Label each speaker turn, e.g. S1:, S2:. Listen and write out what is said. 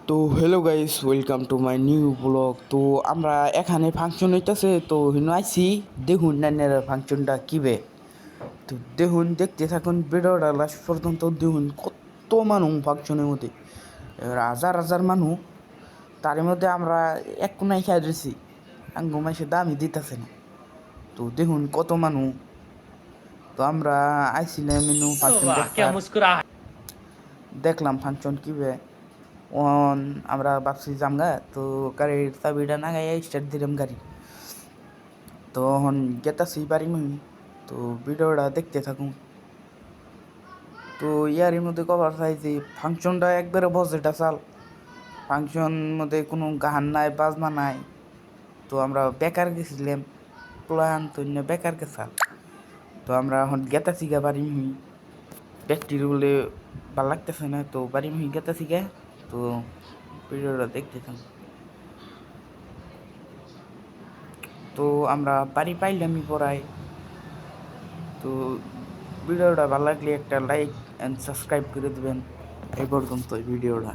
S1: তো hello guys, welcome to my new blog. তো আমরা এখানে ফাংশন হইতাছে, তো হিনো আইসি দেখুন নানের ফাংশনটা কিবে। তো দেখুন, দেখতে থাকুন ভিডিওটা লাস্ট পর্যন্ত দেখুন। কত মানুষ ফাংশনের মধ্যে, এবার হাজার হাজার মানুষ। তার মধ্যে আমরা এক কোনায় খেয়ে দিয়েছি, আঙ্গুম এসে দামই দিতেছে না। তো দেখুন কত মানুষ। তো আমরা আইসিলাম মেনু ফাংশন
S2: वाह क्या
S1: দেখবার,
S2: मुस्कुरा
S1: দেখলাম ফাংশন কিবে। অন আমরা ভাবছি জামগা, তো গাড়ির চাবিটা না গাইয়া স্টার্ট দিলাম গাড়ি। তো এখন গেতাছি বাড়ি মুই। তো ভিডিওটা দেখতে থাকুন। তো ইয়ারের মধ্যে কভার চাই যে ফাংশনটা একবারে বজেটা চাল। ফাংশন মধ্যে কোনো গান নাই, বাজনা নাই। তো আমরা বেকার গেছিলাম, প্লান তো বেকার গেছাল। তো আমরা এখন গেতাছি গা বাড়ি মুই। ব্যক্তির বলে ভাল লাগতেছে না, তো বাড়ি মুই গেতাছি গা। তো ভিডিওটা দেখতে থাকুন। তো আমরা বাড়ি পাইলামই পড়াই। তো ভিডিওটা ভালো লাগলে একটা লাইক অ্যান্ড সাবস্ক্রাইব করে দেবেন। এই পর্যন্ত ভিডিওটা।